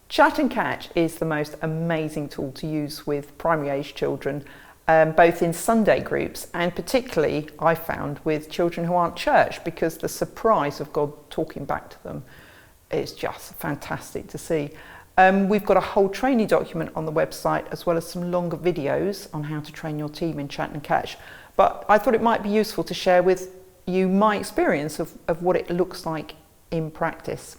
Chat and Catch is the most amazing tool to use with primary age children, both in Sunday groups and particularly, I found, with children who aren't church, because the surprise of God talking back to them is just fantastic to see. We've got a whole training document on the website, as well as some longer videos on how to train your team in Chat and Catch. But I thought it might be useful to share with you my experience of what it looks like in practice.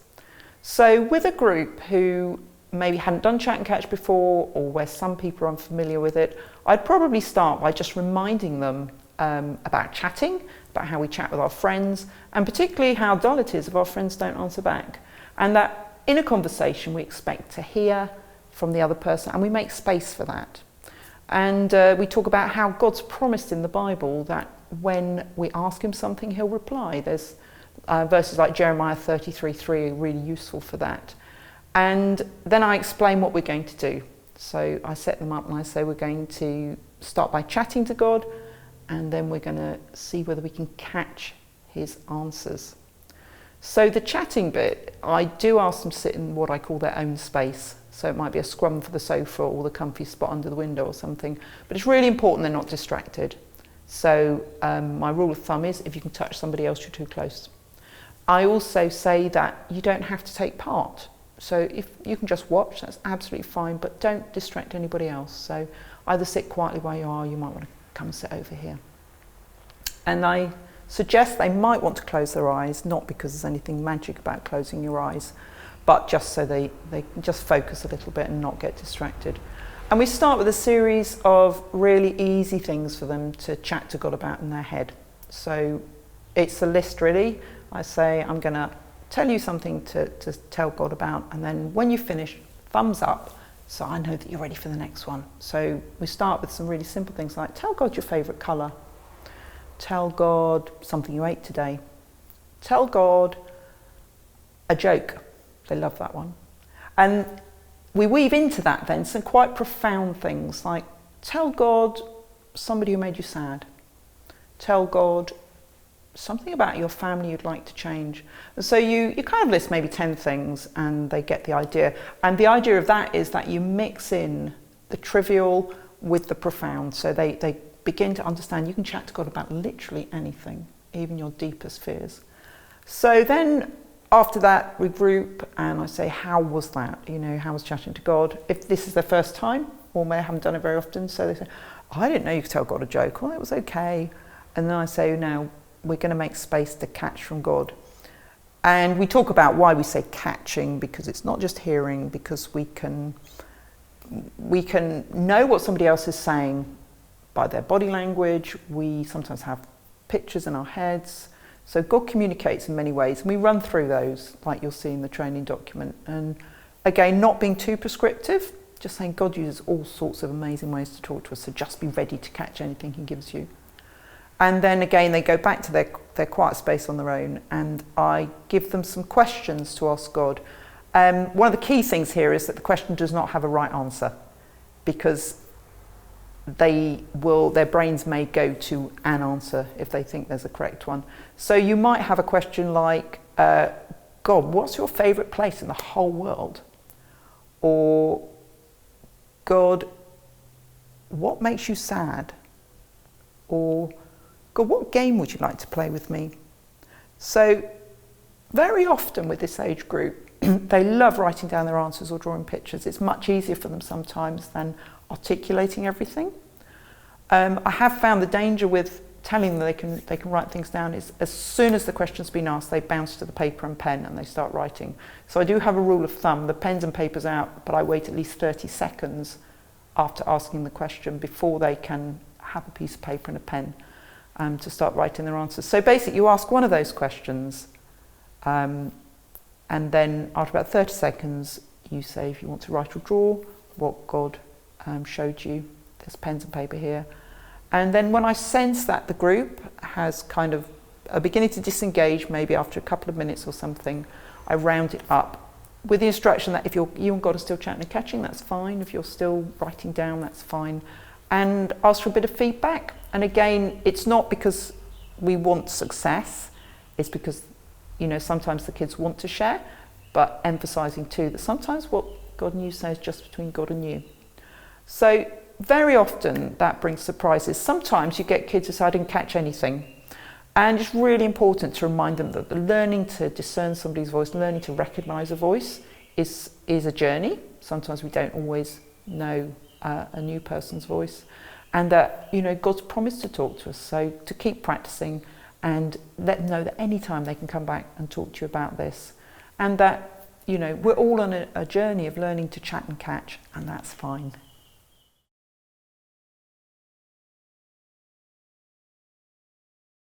So with a group who maybe hadn't done Chat and Catch before, or where some people are unfamiliar with it, I'd probably start by just reminding them about chatting, about how we chat with our friends, and particularly how dull it is if our friends don't answer back. And that in a conversation we expect to hear from the other person, and we make space for that. And we talk about how God's promised in the Bible that when we ask him something, he'll reply. There's verses like Jeremiah 33:3 are really useful for that. And then I explain what we're going to do. So I set them up and I say we're going to start by chatting to God, and then we're going to see whether we can catch his answers. So the chatting bit, I do ask them to sit in what I call their own space. So it might be a scrum for the sofa or the comfy spot under the window or something. But it's really important they're not distracted. So my rule of thumb is if you can touch somebody else, you're too close. I also say that you don't have to take part. So if you can just watch, that's absolutely fine, but don't distract anybody else. So either sit quietly where you are, you might want to come and sit over here. And I suggest they might want to close their eyes, not because there's anything magic about closing your eyes, but just so they can just focus a little bit and not get distracted. And we start with a series of really easy things for them to chat to God about in their head. So it's a list really. I say, I'm going to tell you something to tell God about, and then when you finish, thumbs up, so I know that you're ready for the next one. So we start with some really simple things like, tell God your favourite colour. Tell God something you ate today. Tell God a joke. They love that one. And we weave into that then some quite profound things like, tell God somebody who made you sad. Tell God something about your family you'd like to change. And so you kind of list maybe 10 things and they get the idea. And the idea of that is that you mix in the trivial with the profound. So they begin to understand you can chat to God about literally anything, even your deepest fears. So then after that we group and I say, how was that? You know, how was chatting to God? If this is their first time, or they haven't done it very often, so they say, I didn't know you could tell God a joke. Well, it was okay. And then I say, now we're going to make space to catch from God. And we talk about why we say catching, because it's not just hearing, because we can know what somebody else is saying by their body language. We sometimes have pictures in our heads. So God communicates in many ways, and we run through those like you'll see in the training document. And again, not being too prescriptive, just saying God uses all sorts of amazing ways to talk to us, so just be ready to catch anything he gives you. And then again, they go back to their quiet space on their own, and I give them some questions to ask God. One of the key things here is that the question does not have a right answer, because their brains may go to an answer if they think there's a correct one. So you might have a question like, God, what's your favourite place in the whole world? Or, God, what makes you sad? Or, God, what game would you like to play with me? So very often with this age group, they love writing down their answers or drawing pictures. It's much easier for them sometimes than articulating everything. I have found the danger with telling them they can write things down is as soon as the question's been asked, they bounce to the paper and pen and they start writing. So I do have a rule of thumb, the pens and paper's out, but I wait at least 30 seconds after asking the question before they can have a piece of paper and a pen to start writing their answers. So basically you ask one of those questions and then after about 30 seconds you say if you want to write or draw what God showed you. There's pens and paper here. And then when I sense that the group has kind of are beginning to disengage, maybe after a couple of minutes or something, I round it up with the instruction that if you and God are still chatting and catching, that's fine. If you're still writing down, that's fine. And ask for a bit of feedback. And again, it's not because we want success, it's because, you know, sometimes the kids want to share, but emphasising too that sometimes what God and you stays just between God and you. So very often that brings surprises. Sometimes you get kids who say, I didn't catch anything. And it's really important to remind them that the learning to discern somebody's voice, learning to recognise a voice is a journey. Sometimes we don't always know a new person's voice. And that, God's promised to talk to us. So to keep practicing and let them know that any time they can come back and talk to you about this. And that, we're all on a journey of learning to chat and catch, and that's fine.